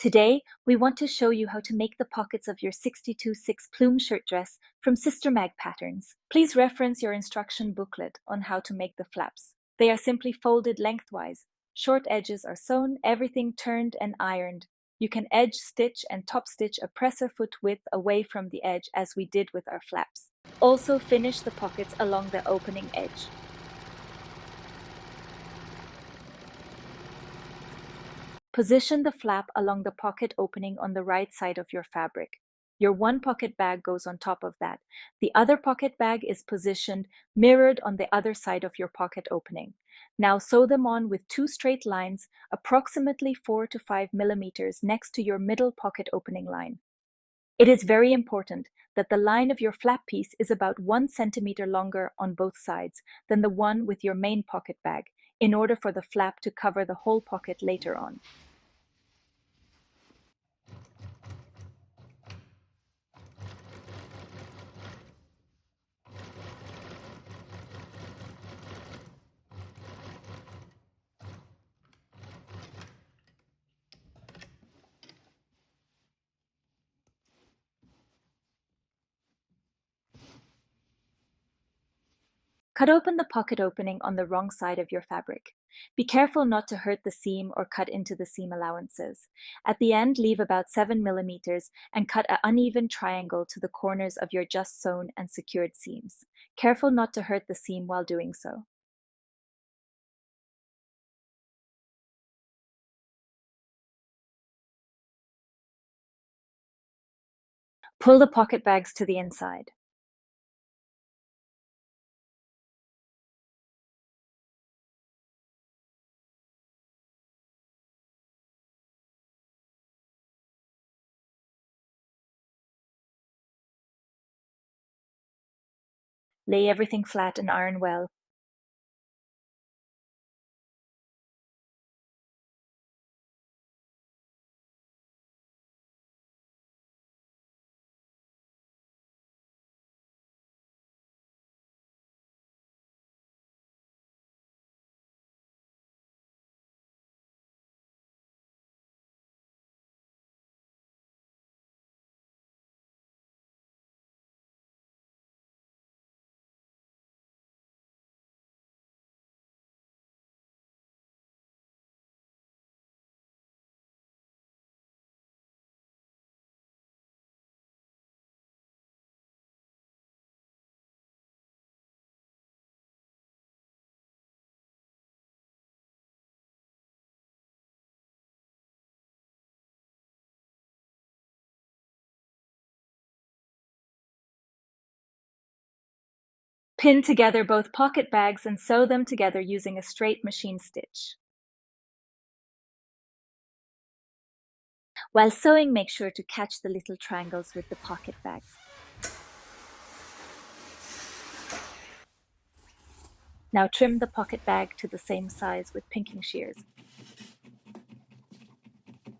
Today, we want to show you how to make the pockets of your 62/6 plume shirt dress from sisterMAG patterns. Please reference your instruction booklet on how to make the flaps. They are simply folded lengthwise. Short edges are sewn, everything turned and ironed. You can edge stitch and top stitch a presser foot width away from the edge as we did with our flaps. Also finish the pockets along the opening edge. Position the flap along the pocket opening on the right side of your fabric. Your one pocket bag goes on top of that. The other pocket bag is positioned mirrored on the other side of your pocket opening. Now sew them on with two straight lines, approximately 4 to 5 millimeters next to your middle pocket opening line. It is very important that the line of your flap piece is about 1 centimeter longer on both sides than the one with your main pocket bag, in order for the flap to cover the whole pocket later on. Cut open the pocket opening on the wrong side of your fabric. Be careful not to hurt the seam or cut into the seam allowances. At the end, leave about 7 millimeters and cut an uneven triangle to the corners of your just sewn and secured seams. Careful not to hurt the seam while doing so. Pull the pocket bags to the inside. Lay everything flat and iron well. Pin together both pocket bags and sew them together using a straight machine stitch. While sewing, make sure to catch the little triangles with the pocket bags. Now trim the pocket bag to the same size with pinking shears.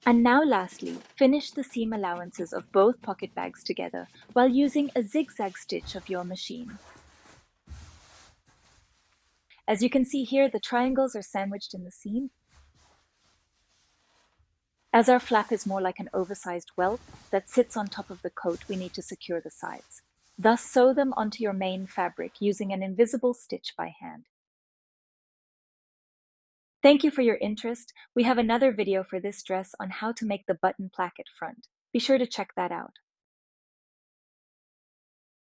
And now lastly, finish the seam allowances of both pocket bags together while using a zigzag stitch of your machine. As you can see here, the triangles are sandwiched in the seam. As our flap is more like an oversized welt that sits on top of the coat, we need to secure the sides. Thus, sew them onto your main fabric using an invisible stitch by hand. Thank you for your interest. We have another video for this dress on how to make the button placket front. Be sure to check that out.